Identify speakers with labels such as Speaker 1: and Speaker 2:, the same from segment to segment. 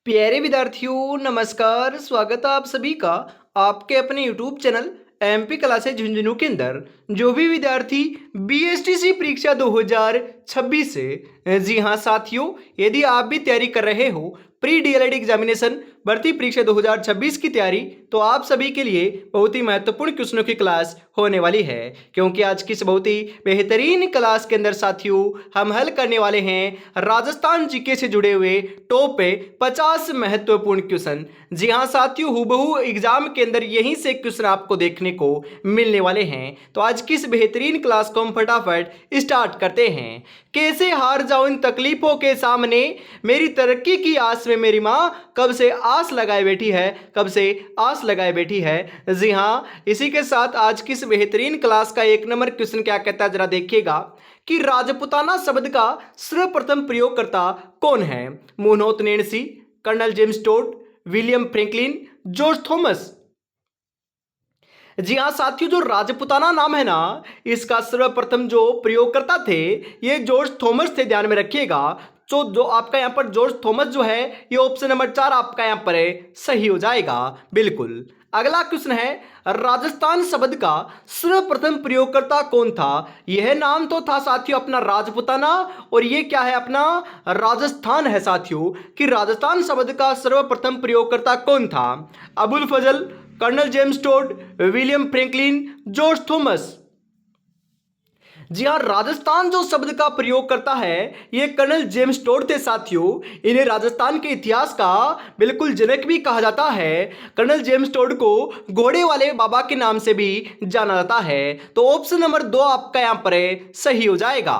Speaker 1: प्यारे विद्यार्थियों नमस्कार। स्वागत है आप सभी का आपके अपने YouTube channel MP classes Jhunjhunu के अंदर। जो भी विद्यार्थी बीएसटीसी परीक्षा 2026 से जी हाँ साथियों, यदि आप भी तैयारी कर रहे हो प्री डीएलएड एग्जामिनेशन भर्ती परीक्षा 2026 की तैयारी, तो आप सभी के लिए बहुत ही महत्वपूर्ण क्वेश्चनों की क्लास होने वाली है। क्योंकि आज की इस बहुत ही बेहतरीन क्लास के अंदर साथियों हम हल करने वाले हैं राजस्थान जीके से जुड़े हुए टॉप 50 महत्वपूर्ण क्वेश्चन। जी हाँ साथियों, हूबहू एग्जाम के अंदर यहीं से क्वेश्चन आपको देखने को मिलने वाले हैं। तो आज की इस बेहतरीन क्लास को हम फटाफट स्टार्ट करते हैं। कैसे हार जाऊं इन तकलीफों के सामने, मेरी तरक्की की आस में मेरी माँ कब से आस लगाए बैठी है, कब से आस लगाए बैठी है। जी हाँ, इसी के साथ आज की इस बेहतरीन क्लास का एक नंबर क्वेश्चन क्या कहता है जरा देखिएगा कि राजपुताना शब्द का सर्वप्रथम प्रयोगकर्ता कौन है। Munhot Nainsi, colonel James Tod, William Franklin, George Thomas. जी हाँ साथियों, जो राजपुताना नाम है ना, इसका सर्वप्रथम जो प्रयोगकर्ता थे ये जॉर्ज थॉमस थे, ध्यान में रखिएगा। तो जो आपका यहाँ पर जॉर्ज थॉमस जो है, ये ऑप्शन नंबर 4 आपका यहाँ पर सही हो जाएगा। बिल्कुल। अगला क्वेश्चन है, राजस्थान शब्द का सर्वप्रथम प्रयोगकर्ता कौन था। यह नाम तो था साथियों अपना राजपुताना, और ये क्या है अपना राजस्थान है साथियों। कि राजस्थान शब्द का सर्वप्रथम प्रयोगकर्ता कौन था। Abul Fazal, colonel James Tod, William Franklin, George Thomas. जी हाँ, राजस्थान जो शब्द का प्रयोग करता है ये कर्नल जेम्स टोड थे साथियों। इन्हें राजस्थान के इतिहास का बिल्कुल जनक भी कहा जाता है। कर्नल जेम्स टोड को घोड़े वाले बाबा के नाम से भी जाना जाता है। तो ऑप्शन नंबर 2 आपका यहां पर सही हो जाएगा।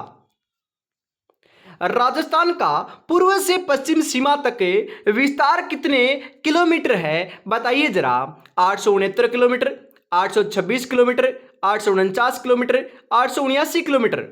Speaker 1: राजस्थान का पूर्व से पश्चिम सीमा तक के विस्तार कितने किलोमीटर है, बताइए जरा। 869 किलोमीटर, 826 किलोमीटर, 849 किलोमीटर, 879 किलोमीटर।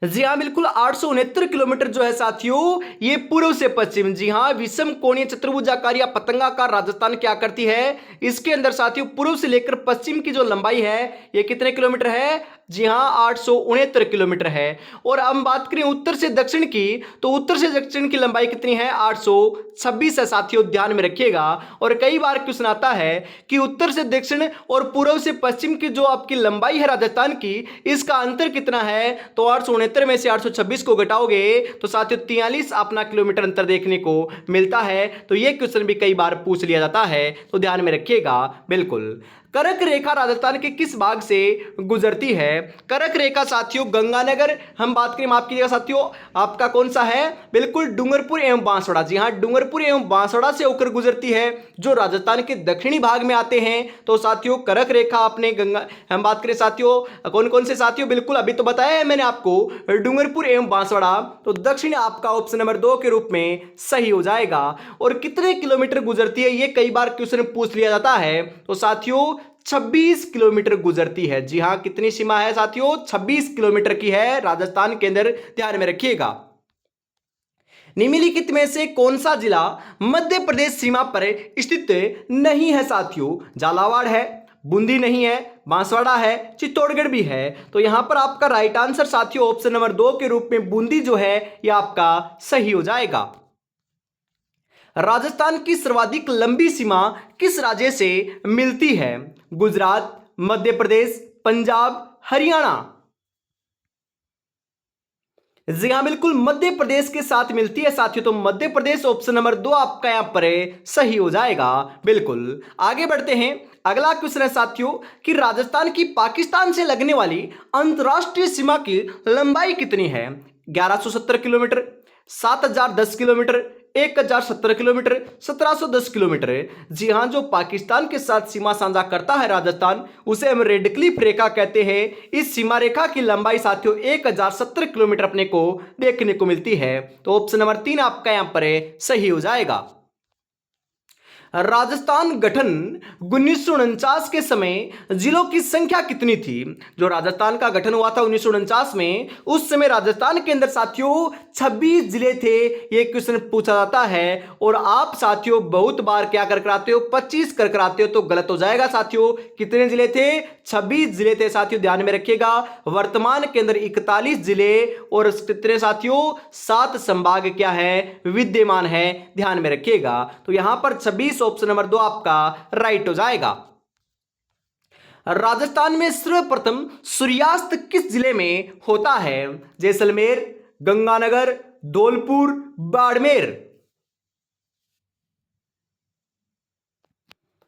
Speaker 1: जी हाँ बिल्कुल, 869 किलोमीटर जो है साथियों ये पूर्व से पश्चिम। जी हाँ, विषम कोणीय चतुर्भुजाकार या पतंगाकार राजस्थान क्या करती है, इसके अंदर साथियों पूर्व से लेकर पश्चिम की जो लंबाई है ये कितने किलोमीटर है। जी हाँ, 869 किलोमीटर है। और अब हम बात करें उत्तर से दक्षिण की, तो उत्तर से दक्षिण की लंबाई कितनी है, 826 है साथियों, ध्यान में रखिएगा। और कई बार क्वेश्चन आता है कि उत्तर से दक्षिण और पूर्व से पश्चिम की जो आपकी लंबाई है राजस्थान की, इसका अंतर कितना है। तो 869 में से 826 को घटाओगे तो साथियों 43 अपना किलोमीटर अंतर देखने को मिलता है। तो यह क्वेश्चन भी कई बार पूछ लिया जाता है, तो ध्यान में रखिएगा। बिल्कुल। कर्क रेखा राजस्थान के किस भाग से गुजरती है। कर्क रेखा साथियों गंगानगर, हम बात करें माफ कीजिएगा साथियों, आपका कौन सा है, बिल्कुल डूंगरपुर एवं बांसवाड़ा। जी हाँ, डूंगरपुर एवं बांसवाड़ा से होकर गुजरती है, जो राजस्थान के दक्षिणी भाग में आते हैं। तो साथियों कर्क रेखा अपने गंगा, हम बात करें साथियों कौन कौन से साथियों, बिल्कुल अभी तो बताया है मैंने आपको, डूंगरपुर एवं बांसवाड़ा। तो दक्षिण आपका ऑप्शन नंबर 2 के रूप में सही हो जाएगा। और कितने किलोमीटर गुजरती है, ये कई बार क्वेश्चन पूछ लिया जाता है। तो साथियों 26 किलोमीटर गुजरती है। जी हां, कितनी सीमा है साथियों, 26 किलोमीटर की है राजस्थान के अंदर, ध्यान में रखिएगा। निम्नलिखित में से कौन सा जिला मध्य प्रदेश सीमा पर स्थित नहीं है साथियों। झालावाड़ है, बूंदी नहीं है, बांसवाड़ा है, चित्तौड़गढ़ भी है। तो यहां पर आपका राइट आंसर साथियों ऑप्शन नंबर 2 के रूप में बूंदी जो है यह आपका सही हो जाएगा। राजस्थान की सर्वाधिक लंबी सीमा किस राज्य से मिलती है। गुजरात, मध्य प्रदेश, पंजाब, हरियाणा। जी हाँ बिल्कुल, मध्य प्रदेश के साथ मिलती है साथियों। तो मध्य प्रदेश ऑप्शन नंबर 2 आपका यहां पर सही हो जाएगा। बिल्कुल। आगे बढ़ते हैं। अगला क्वेश्चन है साथियों कि राजस्थान की पाकिस्तान से लगने वाली अंतरराष्ट्रीय सीमा की लंबाई कितनी है। 1170 किलोमीटर, 7010 किलोमीटर, 1070 किलोमीटर, 1710 किलोमीटर। जी हां, जो पाकिस्तान के साथ सीमा साझा करता है राजस्थान, उसे हम रेड क्लिफ रेखा कहते हैं। इस सीमा रेखा की लंबाई साथियों 1070 किलोमीटर अपने को देखने को मिलती है। तो ऑप्शन नंबर 3 आपका यहां पर सही हो जाएगा। राजस्थान गठन 1949 के समय जिलों की संख्या कितनी थी? जो राजस्थान का गठन हुआ था 1949 में, उस समय राजस्थान के अंदर साथियों 26 जिले थे। ये क्वेश्चन पूछा जाता है और आप साथियों बहुत बार क्या कर कराते हो, 25 कर कराते हो, तो गलत हो जाएगा साथियों। कितने जिले थे? 26 जिले थे साथियों, ध्यान में रखिएगा। वर्तमान के अंदर 41 जिले और कितने साथियों, 7 संभाग क्या है, विद्यमान है, ध्यान में रखिएगा। तो यहां पर 26, ऑप्शन नंबर 2 आपका राइट हो जाएगा। राजस्थान में सर्वप्रथम सूर्यास्त किस जिले में होता है? जैसलमेर, गंगानगर, धौलपुर, बाड़मेर।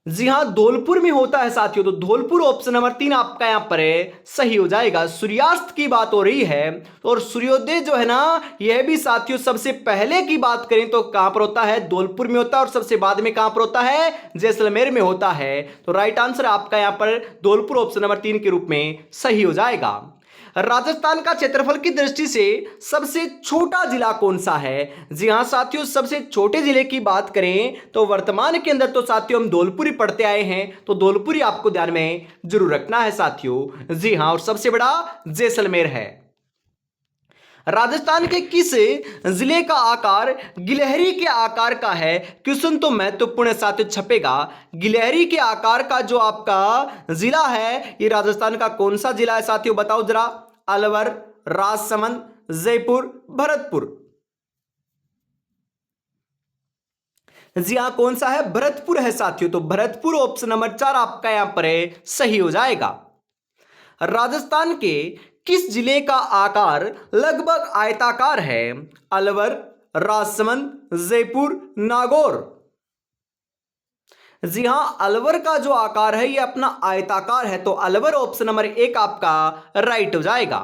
Speaker 1: जी हां, धौलपुर में होता है साथियों, तो धौलपुर ऑप्शन नंबर 3 आपका यहां पर है, सही हो जाएगा। सूर्यास्त की बात हो रही है और सूर्योदय जो है ना, यह भी साथियों सबसे पहले की बात करें तो कहां पर होता है? धौलपुर में होता है। और सबसे बाद में कहां पर होता है? जैसलमेर में होता है। तो राइट आंसर आपका यहां पर धौलपुर ऑप्शन नंबर 3 के रूप में सही हो जाएगा। राजस्थान का क्षेत्रफल की दृष्टि से सबसे छोटा जिला कौन सा है? जी हां साथियों, सबसे छोटे जिले की बात करें तो वर्तमान के अंदर तो साथियों हम धौलपुर ही पढ़ते आए हैं, तो धौलपुर ही आपको ध्यान में जरूर रखना है साथियों। जी हां, और सबसे बड़ा जैसलमेर है। राजस्थान के किस जिले का आकार गिलहरी के आकार का है? क्वेश्चन तो महत्वपूर्ण साथियों छपेगा। गिलहरी के आकार का जो आपका जिला है, ये राजस्थान का कौन सा जिला है साथियों, बताओ जरा। अलवर, राजसमंद, जयपुर, भरतपुर। जी हां, कौन सा है? भरतपुर है साथियों। तो भरतपुर ऑप्शन नंबर 4 आपका यहां पर है, सही हो जाएगा। राजस्थान के किस जिले का आकार लगभग आयताकार है? अलवर, राजसमंद, जयपुर, नागौर। जी हां, अलवर का जो आकार है ये अपना आयताकार है, तो अलवर ऑप्शन नंबर 1 आपका राइट हो जाएगा।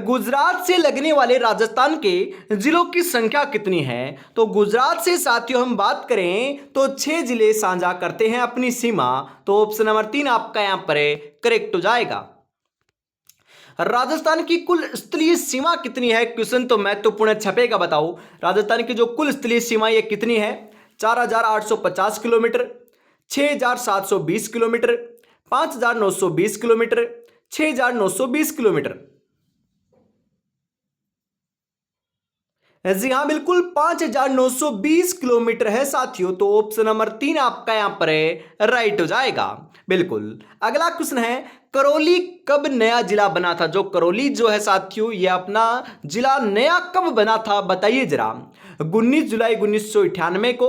Speaker 1: गुजरात से लगने वाले राजस्थान के जिलों की संख्या कितनी है? तो गुजरात से साथियों हम बात करें तो 6 जिले साझा करते हैं अपनी सीमा, तो ऑप्शन नंबर 3 आपका यहां पर करेक्ट हो जाएगा। राजस्थान की कुल स्थलीय सीमा कितनी है? क्वेश्चन तो महत्वपूर्ण छपेगा, बताओ। राजस्थान की जो कुल स्थलीय सीमा ये कितनी है? 4850 किलोमीटर, 6720 किलोमीटर, 5920 किलोमीटर, 6920 किलोमीटर। जी हाँ बिल्कुल, 5920 किलोमीटर है साथियों, तो ऑप्शन नंबर 3 आपका यहां पर है, राइट हो जाएगा। बिल्कुल। अगला क्वेश्चन है, करौली कब नया जिला बना था? जो करौली जो है साथियों, ये अपना जिला नया कब बना था, बताइए जरा। 19 जुलाई 1998 को,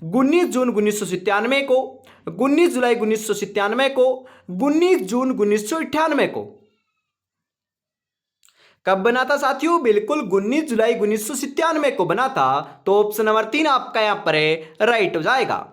Speaker 1: 19 जून 1997 को, 19 जुलाई 1997 को, 19 जून 1998 को। कब बना था साथियों? बिल्कुल 19 जुलाई 1997 को बना था, तो ऑप्शन नंबर 3 आपका यहां पर है, राइट हो जाएगा।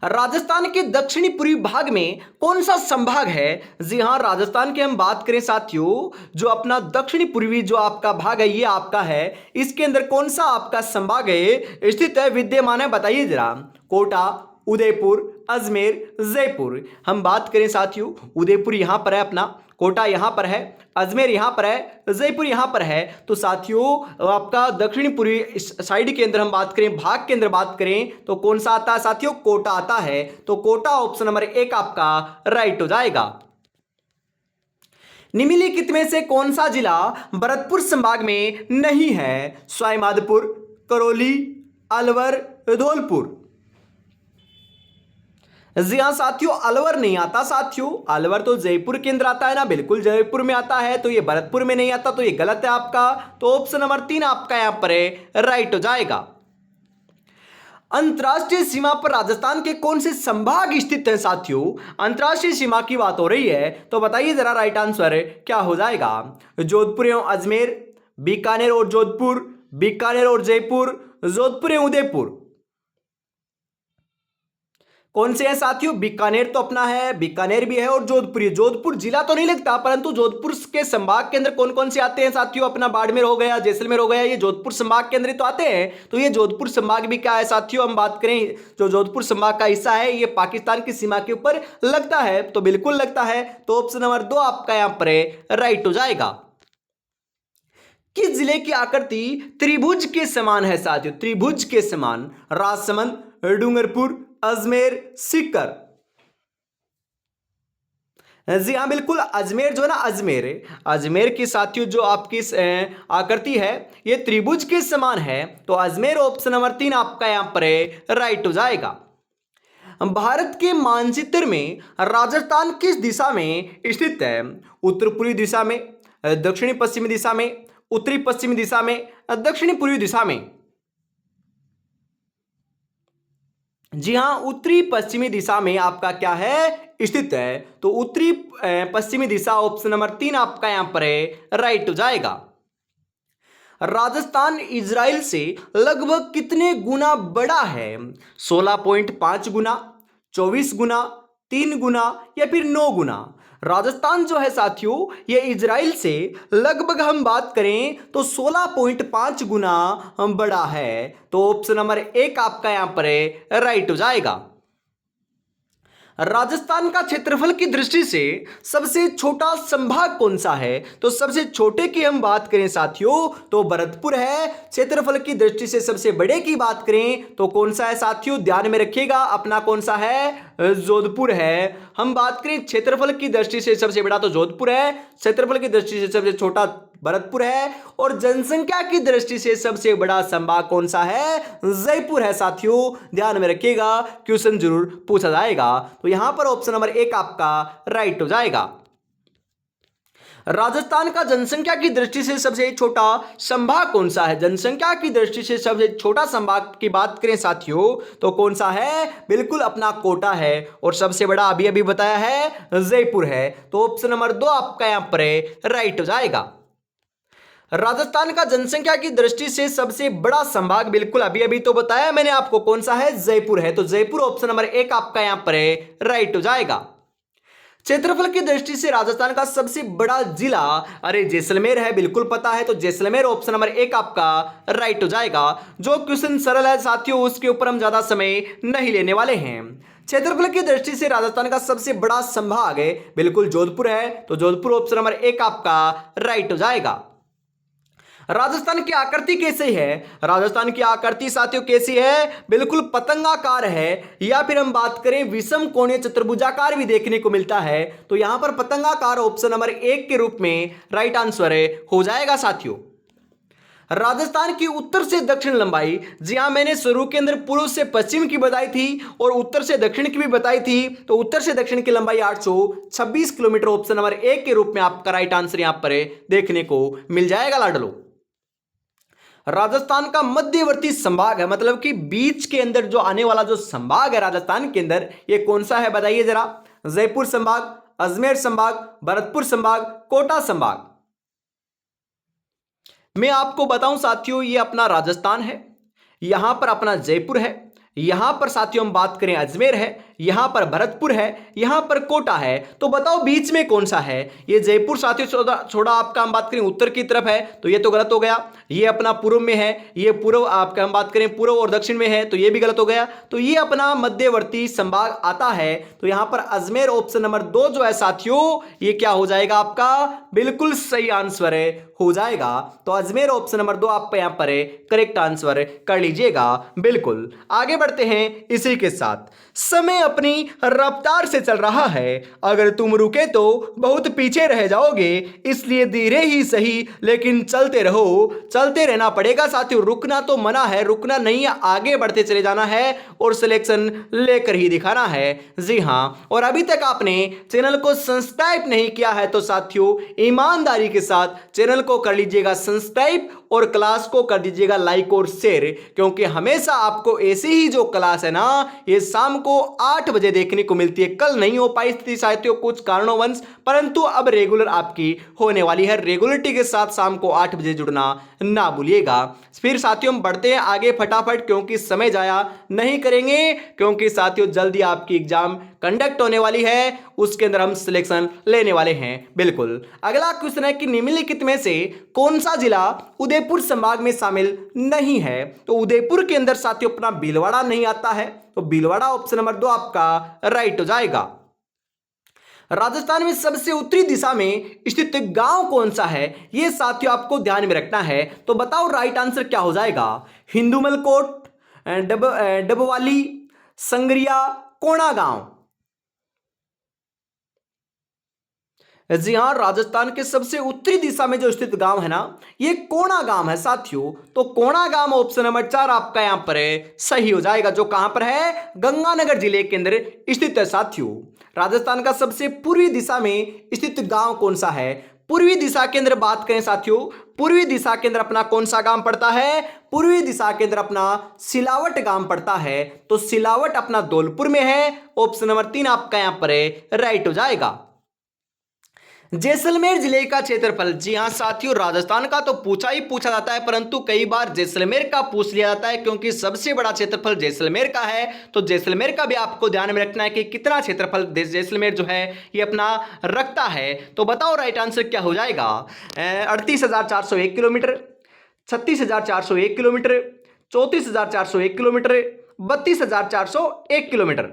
Speaker 1: राजस्थान के दक्षिणी पूर्वी भाग में कौन सा संभाग है? जी हां, राजस्थान की हम बात करें साथियों, जो अपना दक्षिणी पूर्वी जो आपका भाग है ये आपका है, इसके अंदर कौन सा आपका संभाग है स्थित है, विद्यमान है, बताइए जरा। कोटा, उदयपुर, अजमेर, जयपुर। हम बात करें साथियों, उदयपुर यहां पर है अपना, कोटा यहां पर है, अजमेर यहां पर है, जयपुर यहां पर है। तो साथियों आपका दक्षिणी पूर्वी साइड के अंदर हम बात करें, भाग के अंदर बात करें तो कौन सा आता है साथियों? कोटा आता है, तो कोटा ऑप्शन नंबर 1 आपका राइट हो जाएगा। निम्नलिखित में से कौन सा जिला भरतपुर संभाग में नहीं है? सवाईमाधोपुर, करौली, अलवर, धौलपुर। जी हाँ साथियों, अलवर नहीं आता साथियों, अलवर तो जयपुर के अंदर आता है ना, बिल्कुल जयपुर में आता है, तो ये भरतपुर में नहीं आता, तो ये गलत है आपका। तो ऑप्शन नंबर 3 आपका यहां पर है, राइट हो जाएगा। अंतरराष्ट्रीय सीमा पर राजस्थान के कौन से संभाग स्थित है साथियों? अंतरराष्ट्रीय सीमा की बात हो रही है, तो बताइए जरा राइट आंसर क्या हो जाएगा। जोधपुर एवं अजमेर, बीकानेर और जोधपुर, बीकानेर और जयपुर, जोधपुर एवं उदयपुर। कौन से हैं साथियों? बीकानेर तो अपना है, बीकानेर भी है, और जोधपुर। जोधपुर जिला तो नहीं लगता, परंतु जोधपुर के संभाग के अंदर कौन कौन से आते हैं साथियों? अपना बाड़मेर हो गया, जैसलमेर हो गया, ये जोधपुर संभाग के अंदर तो आते हैं। तो ये जोधपुर संभाग भी क्या है साथियों, हम बात करें जो जोधपुर संभाग का हिस्सा है, ये पाकिस्तान की सीमा के ऊपर लगता है, तो बिल्कुल लगता है। तो ऑप्शन नंबर 2 आपका यहां पर राइट हो जाएगा। किस जिले की आकृति त्रिभुज के समान है साथियों? त्रिभुज के समान। राजसमंद, डूंगरपुर, अजमेर, सीकर। जी हाँ, बिल्कुल अजमेर जो है ना, अजमेर की साथियों जो आपकी आकृति है ये त्रिभुज के समान है, तो अजमेर ऑप्शन नंबर 3 आपका यहां पर राइट हो जाएगा। भारत के मानचित्र में राजस्थान किस दिशा में स्थित है? उत्तर पूर्वी दिशा में, दक्षिणी पश्चिमी दिशा में, उत्तरी पश्चिमी दिशा में, दक्षिणी पूर्वी दिशा में? जी हां, उत्तरी पश्चिमी दिशा में आपका क्या है स्थित है, तो उत्तरी पश्चिमी दिशा ऑप्शन नंबर 3 आपका यहां पर राइट हो जाएगा। राजस्थान इजराइल से लगभग कितने गुना बड़ा है? 16.5 गुना, 24 गुना, 3 गुना या फिर 9 गुना? राजस्थान जो है साथियों ये इजराइल से लगभग हम बात करें तो 16.5 गुना बड़ा है, तो ऑप्शन नंबर 1 आपका यहां पर राइट हो जाएगा। राजस्थान का क्षेत्रफल की दृष्टि से सबसे छोटा संभाग कौन सा है? तो सबसे छोटे की हम बात करें साथियों तो भरतपुर है। क्षेत्रफल की दृष्टि से सबसे बड़े की बात करें तो कौन सा है साथियों? ध्यान में रखिएगा, अपना कौन सा है? जोधपुर है। हम बात करें क्षेत्रफल की दृष्टि से सबसे बड़ा तो जोधपुर है, क्षेत्रफल की दृष्टि से सबसे छोटा भरतपुर है, और जनसंख्या की दृष्टि से सबसे बड़ा संभाग कौन सा है? जयपुर है साथियों, ध्यान में रखिएगा, क्वेश्चन जरूर पूछा जाएगा। तो यहां पर ऑप्शन नंबर 1 आपका राइट हो जाएगा। राजस्थान का जनसंख्या की दृष्टि से सबसे छोटा संभाग कौन सा है? जनसंख्या की दृष्टि से सबसे छोटा संभाग की बात करें साथियों तो कौन सा है? बिल्कुल अपना कोटा है, और सबसे बड़ा अभी अभी बताया है जयपुर है, तो ऑप्शन नंबर 2 आपका यहां पर राइट हो जाएगा। राजस्थान का जनसंख्या की दृष्टि से सबसे बड़ा संभाग बिल्कुल अभी अभी तो बताया मैंने आपको कौन सा है? जयपुर है, तो जयपुर ऑप्शन नंबर 1 आपका यहां पर राइट हो जाएगा। क्षेत्रफल की दृष्टि से राजस्थान का सबसे बड़ा जिला, अरे जैसलमेर है, बिल्कुल पता है, तो जैसलमेर ऑप्शन नंबर 1 आपका राइट हो जाएगा। जो क्वेश्चन सरल है साथियों उसके ऊपर हम ज्यादा समय नहीं लेने वाले हैं। क्षेत्रफल की दृष्टि से राजस्थान का सबसे बड़ा संभाग है बिल्कुल जोधपुर है, तो जोधपुर ऑप्शन नंबर 1 आपका राइट हो जाएगा। राजस्थान की आकृति कैसी है? राजस्थान की आकृति साथियों कैसी है? बिल्कुल पतंगाकार है, या फिर हम बात करें विषम कोणीय चतुर्भुजाकार भी देखने को मिलता है, तो यहां पर पतंगाकार ऑप्शन नंबर 1 के रूप में राइट आंसर हो जाएगा साथियों। राजस्थान की उत्तर से दक्षिण लंबाई, जी हां मैंने शुरू के अंदर पूर्व से पश्चिम की बताई थी और उत्तर से दक्षिण की भी बताई थी, तो उत्तर से दक्षिण की लंबाई 826 किलोमीटर ऑप्शन नंबर 1 के रूप में आपका राइट आंसर यहां पर देखने को मिल जाएगा लाडलो। राजस्थान का मध्यवर्ती संभाग है, मतलब कि बीच के अंदर जो आने वाला जो संभाग है राजस्थान के अंदर, ये कौन सा है बताइए जरा? जयपुर संभाग, अजमेर संभाग, भरतपुर संभाग, कोटा संभाग? मैं आपको बताऊं साथियों ये अपना राजस्थान है, यहां पर अपना जयपुर है, यहां पर साथियों हम बात करें अजमेर है, यहां पर भरतपुर है, यहां पर कोटा है, तो बताओ बीच में कौन सा है? ये जयपुर साथियों छोड़ा आपका हम बात करें उत्तर की तरफ है, तो ये तो गलत हो गया। ये अपना पूर्व में है, ये पूर्व आपका हम बात करें पूर्व और दक्षिण में है, तो ये भी गलत हो गया। तो ये अपना मध्यवर्ती संभाग आता है, तो यहां पर अजमेर ऑप्शन नंबर 2 जो है साथियों ये क्या हो जाएगा आपका? बिल्कुल सही आंसर हो जाएगा। तो अजमेर ऑप्शन नंबर 2 आप यहां पर करेक्ट आंसर कर लीजिएगा। बिल्कुल आगे बढ़ते हैं इसी के साथ। समय अपनी रफ्तार से चल रहा है, अगर तुम रुके तो बहुत पीछे रह जाओगे, इसलिए धीरे ही सही लेकिन चलते रहो। चलते रहना पड़ेगा साथियों, रुकना तो मना है, रुकना नहीं है, आगे बढ़ते चले जाना है और सिलेक्शन लेकर ही दिखाना है। जी हां, और अभी तक आपने चैनल को सब्सक्राइब नहीं किया है तो साथियों ईमानदारी के साथ चैनल को कर लीजिएगा सब्सक्राइब और क्लास को कर दीजिएगा लाइक और शेयर, क्योंकि हमेशा आपको ऐसी ही जो क्लास है ना ये शाम को 8 बजे देखने को मिलती है। कल नहीं हो पाई थी साथियों कुछ कारणोंवश, परंतु अब रेगुलर आपकी होने वाली है। रेगुलरिटी के साथ शाम को 8 बजे जुड़ना ना भूलिएगा। फिर साथियों हम बढ़ते हैं आगे फटाफट, क्योंकि समय जाया नहीं करेंगे, क्योंकि साथियों जल्दी आपकी एग्जाम कंडक्ट होने वाली है, उसके अंदर हम सिलेक्शन लेने वाले हैं। बिल्कुल अगला क्वेश्चन है कि निम्नलिखित में से कौन सा जिला उदयपुर संभाग में शामिल नहीं है? तो उदयपुर के अंदर साथियों अपना भीलवाड़ा नहीं आता है, तो भीलवाड़ा ऑप्शन नंबर 2 आपका राइट हो जाएगा। राजस्थान में सबसे उत्तरी दिशा में स्थित गांव कौन सा है? यह साथियों आपको ध्यान में रखना है, तो बताओ राइट आंसर क्या हो जाएगा? हिंदुमल कोट, डबवाली, संगरिया, कोणा गांव। जी हाँ, राजस्थान के सबसे उत्तरी दिशा में जो स्थित गांव है ना, ये कोणा गांव है साथियों। तो कोणा गांव ऑप्शन नंबर 4 आपका यहां पर है, सही हो जाएगा, जो कहां पर है, गंगानगर जिले के अंदर स्थित है साथियों। राजस्थान का सबसे पूर्वी दिशा में स्थित गांव कौन सा है? पूर्वी दिशा के अंदर बात करें साथियों, पूर्वी दिशा के अंदर अपना कौन सा गांव पड़ता है? पूर्वी दिशा के अंदर अपना सिलावट गांव पड़ता है। तो सिलावट अपना धौलपुर में है, ऑप्शन नंबर 3 आपका यहां पर है, राइट हो जाएगा। जैसलमेर जिले का क्षेत्रफल, जी हां साथियों, राजस्थान का तो पूछा ही पूछा जाता है, परंतु कई बार जैसलमेर का पूछ लिया जाता है, क्योंकि सबसे बड़ा क्षेत्रफल जैसलमेर का है। तो जैसलमेर का भी आपको ध्यान में रखना है कि कितना क्षेत्रफल जैसलमेर जो है ये अपना रखता है। तो बताओ राइट आंसर क्या हो जाएगा? 38,401 किलोमीटर, 36,401 किलोमीटर, 34,401 किलोमीटर, 32,401 किलोमीटर।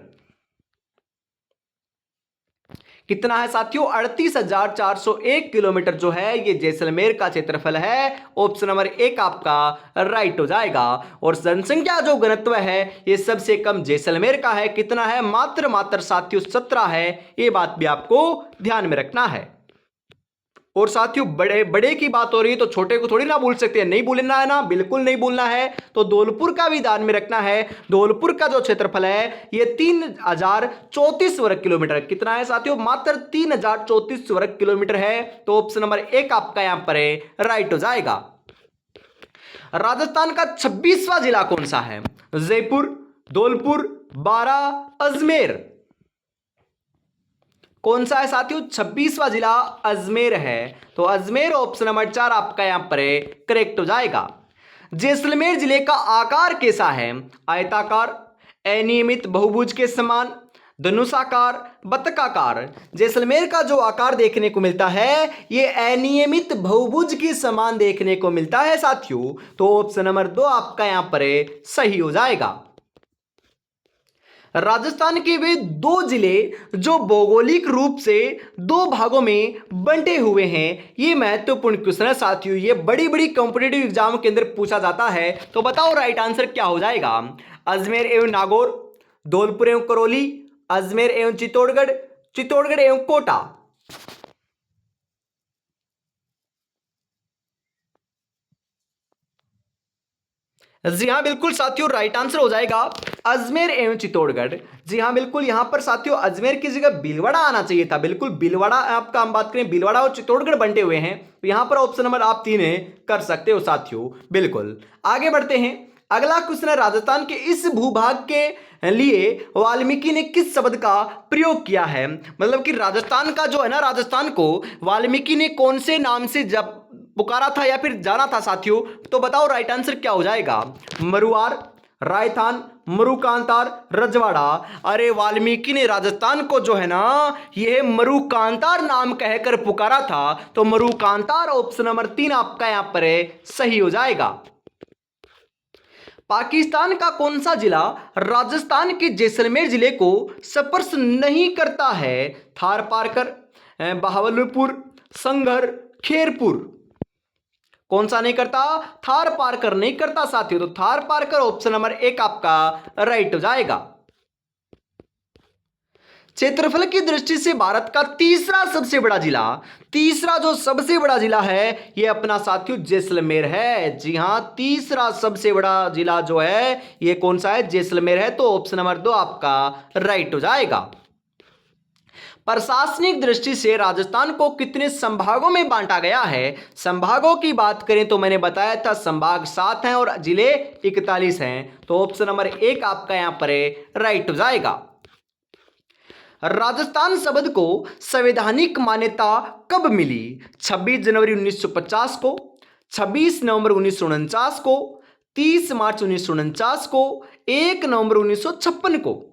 Speaker 1: कितना है साथियों? 38,401 किलोमीटर जो है ये जैसलमेर का क्षेत्रफल है। ऑप्शन नंबर 1 आपका राइट हो जाएगा। और जनसंख्या जो घनत्व है ये सबसे कम जैसलमेर का है। कितना है? मात्र साथियों 17 है। ये बात भी आपको ध्यान में रखना है। और साथियों बड़े बड़े की बात हो रही है तो छोटे को थोड़ी ना भूल सकते हैं, नहीं भूलना है ना, बिल्कुल नहीं भूलना है। तो धौलपुर का भी ध्यान में रखना है। धौलपुर का जो क्षेत्रफल है ये 3034 वर्ग किलोमीटर। कितना है साथियों? मात्र 3034 वर्ग किलोमीटर है। तो ऑप्शन नंबर 1 आपका यहां पर है, राइट हो जाएगा। राजस्थान का 26वां जिला कौन सा है? जयपुर, धौलपुर, बारा, अजमेर। कौन सा है साथियों? 26वां जिला अजमेर है। तो अजमेर ऑप्शन नंबर 4 आपका यहां पर है, करेक्ट हो जाएगा। जैसलमेर जिले का आकार कैसा है? आयताकार, अनियमित बहुभुज के समान, धनुषाकार, बतकाकार। जैसलमेर का जो आकार देखने को मिलता है ये अनियमित बहुभुज के समान देखने को मिलता है साथियों। तो ऑप्शन नंबर 2 आपका यहां पर है, सही हो जाएगा। राजस्थान के वे दो जिले जो भौगोलिक रूप से दो भागों में बंटे हुए हैं, ये महत्वपूर्ण क्वेश्चन है साथियों। ये बड़ी बड़ी कॉम्पिटिटिव एग्जाम के अंदर पूछा जाता है। तो बताओ राइट आंसर क्या हो जाएगा? अजमेर एवं नागौर, धौलपुर एवं करौली, अजमेर एवं चित्तौड़गढ़, चित्तौड़गढ़ एवं कोटा। जी हाँ बिल्कुल साथियों, राइट आंसर हो जाएगा अजमेर एवं चित्तौड़गढ़। जी हाँ बिल्कुल, यहां पर साथियों अजमेर की जगह भीलवाड़ा आना चाहिए था। बिल्कुल भीलवाड़ा आपका हम बात करें, भीलवाड़ा और चित्तौड़गढ़ बंटे हुए हैं। तो यहां पर ऑप्शन नंबर आप 3 कर सकते हो साथियों। बिल्कुल आगे बढ़ते हैं। अगला क्वेश्चन है, राजस्थान के इस भूभाग के लिए वाल्मीकि ने किस शब्द का प्रयोग किया है? मतलब कि राजस्थान का जो है ना, राजस्थान को वाल्मीकि ने कौन से नाम से जब पुकारा था या फिर जाना था साथियों? तो बताओ राइट आंसर क्या हो जाएगा? मरुआर, रायथान, मरुकांतार, रजवाड़ा। अरे वाल्मीकि ने राजस्थान को जो है ना यह मरुकांतार नाम कहकर पुकारा था। तो मरुकांतार ऑप्शन नंबर 3 आपका यहां पर है, सही हो जाएगा। पाकिस्तान का कौन सा जिला राजस्थान के जैसलमेर जिले को स्पर्श नहीं करता है? थार पारकर, बहावलपुर, संघर, खेरपुर। कौन सा नहीं करता? थार पारकर नहीं करता साथियों। तो थार पारकर ऑप्शन नंबर 1 आपका राइट हो जाएगा। क्षेत्रफल की दृष्टि से भारत का तीसरा सबसे बड़ा जिला, तीसरा जो सबसे बड़ा जिला है ये अपना साथियों जैसलमेर है। जी हां, तीसरा सबसे बड़ा जिला जो है ये कौन सा है? जैसलमेर है। तो ऑप्शन नंबर 2 आपका राइट हो जाएगा। प्रशासनिक दृष्टि से राजस्थान को कितने संभागों में बांटा गया है? संभागों की बात करें तो मैंने बताया था संभाग 7 हैं और जिले 41 हैं। तो ऑप्शन नंबर 1 आपका यहां पर है, राइट हो जाएगा। राजस्थान शब्द को संवैधानिक मान्यता कब मिली? 26 जनवरी 1950 को, 26 नवंबर 1949 को, 30 मार्च 1949 को, 1 नवंबर 1956 को।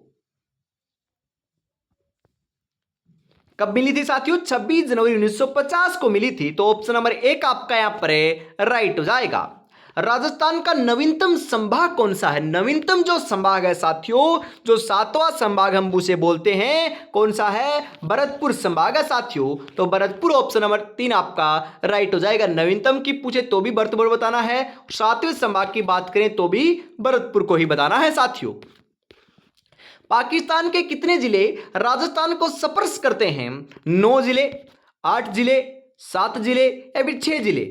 Speaker 1: कब मिली थी साथियों? 26 जनवरी 1950 को मिली थी। तो ऑप्शन नंबर 1 आपका यहां पर है, राइट हो जाएगा। राजस्थान का नवीनतम संभाग कौन सा है? नवीनतम जो संभाग है साथियों, जो 7वां संभाग हम उसे बोलते हैं, कौन सा है? भरतपुर संभाग है साथियों। तो भरतपुर ऑप्शन नंबर 3 आपका राइट हो जाएगा। नवीनतम की पूछे तो भी भरतपुर बताना है, 7वें संभाग की बात करें तो भी भरतपुर को ही बताना है साथियों। पाकिस्तान के कितने जिले राजस्थान को स्पर्श करते हैं? 9 जिले, 8 जिले, 7 जिले या फिर 6 जिले?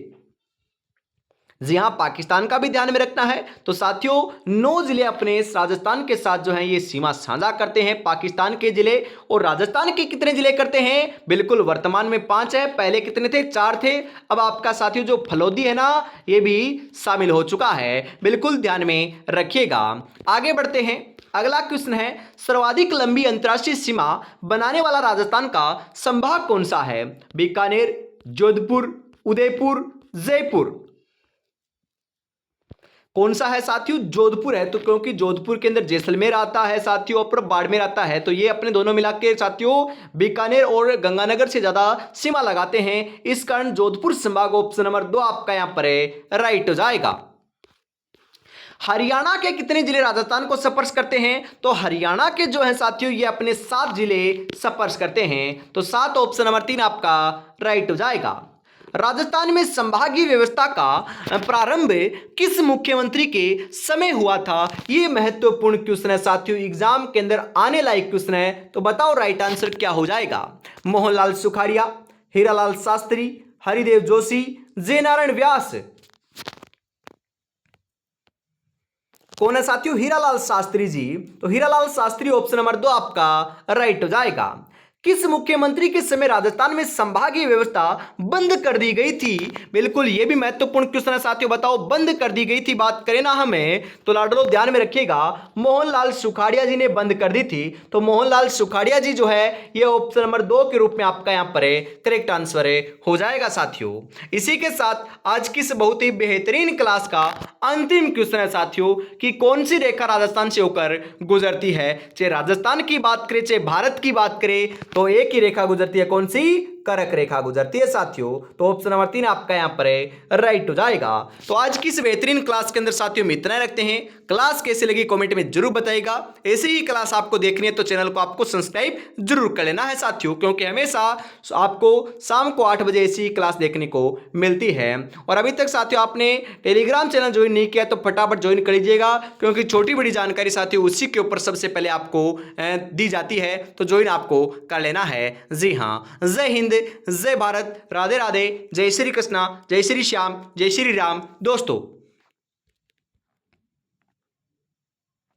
Speaker 1: जी हां, पाकिस्तान का भी ध्यान में रखना है। तो साथियों 9 जिले अपने राजस्थान के साथ जो है ये सीमा साझा करते हैं, पाकिस्तान के जिले। और राजस्थान के कितने जिले करते हैं? बिल्कुल, वर्तमान में 5 है, पहले कितने थे? 4 थे। अब आपका साथियों जो फलोदी है ना, ये भी शामिल हो चुका है, बिल्कुल ध्यान में रखिएगा। आगे बढ़ते हैं, अगला क्वेश्चन है, सर्वाधिक लंबी अंतरराष्ट्रीय सीमा बनाने वाला राजस्थान का संभाग कौन सा है? बीकानेर, जोधपुर, उदयपुर, जयपुर? कौन सा है साथियों? जोधपुर है। तो क्योंकि जोधपुर के अंदर जैसलमेर आता है साथियों, और बाड़मेर आता है, तो ये अपने दोनों मिला के साथियों बीकानेर और गंगानगर से ज्यादा सीमा लगाते हैं। इस कारण जोधपुर संभाग ऑप्शन नंबर 2 आपका यहां पर राइट हो जाएगा। हरियाणा के कितने जिले राजस्थान को स्पर्श करते हैं? तो हरियाणा के जो है साथियों ये अपने 7 जिले स्पर्श करते हैं। तो 7 ऑप्शन नंबर 3 आपका राइट हो जाएगा। राजस्थान में संभागीय व्यवस्था का प्रारंभ किस मुख्यमंत्री के समय हुआ था? यह महत्वपूर्ण क्वेश्चन है साथियों, एग्जाम के अंदर आने लायक क्वेश्चन है। तो बताओ राइट आंसर क्या हो जाएगा? मोहनलाल सुखाड़िया, हीरालाल शास्त्री, हरिदेव जोशी, जयनारायण व्यास? कौन है साथियों? हीरालाल शास्त्री जी। तो हीरालाल शास्त्री ऑप्शन नंबर 2 आपका राइट हो जाएगा। किस मुख्यमंत्री के समय राजस्थान में संभागीय व्यवस्था बंद कर दी गई थी? बिल्कुल, यह भी महत्वपूर्ण क्वेश्चन है साथियों। बताओ बंद कर दी गई थी, बात करें ना हमें, तो लाडलो ध्यान में रखिएगा, मोहनलाल सुखाड़िया जी ने बंद कर दी थी। तो मोहनलाल सुखाड़िया जी जो है यह ऑप्शन नंबर 2 के रूप में आपका यहां पर करेक्ट आंसर हो जाएगा साथियों। इसी के साथ आज की इस बहुत ही बेहतरीन क्लास का अंतिम क्वेश्चन है साथियों कि कौन सी रेखा राजस्थान से होकर गुजरती है? चाहे राजस्थान की बात करें चाहे भारत की बात करें, तो एक ही रेखा गुजरती है, कौन सी? करक रेखा गुजरती है साथियों। तो ऑप्शन नंबर 3 आपका यहां पर राइट हो जाएगा। तो आज की इस बेहतरीन क्लास के अंदर साथियों में इतना रखते हैं। क्लास कैसे लगी कमेंट में जरूर बताइएगा। ऐसे ही क्लास आपको देखनी है तो चैनल को आपको सब्सक्राइब जरूर कर लेना है साथियों, क्योंकि हमेशा आपको शाम को 8 बजे ऐसी क्लास देखने को मिलती है। और अभी तक साथियों आपने टेलीग्राम चैनल ज्वाइन नहीं किया तो फटाफट ज्वाइन कर लीजिएगा, क्योंकि छोटी बड़ी जानकारी साथियों उसी के ऊपर सबसे पहले आपको दी जाती है। तो ज्वाइन आपको कर लेना है। जी हाँ, जय हिंद, जय भारत, राधे राधे, जय श्री कृष्णा, जय श्री श्याम, जय श्री राम दोस्तों।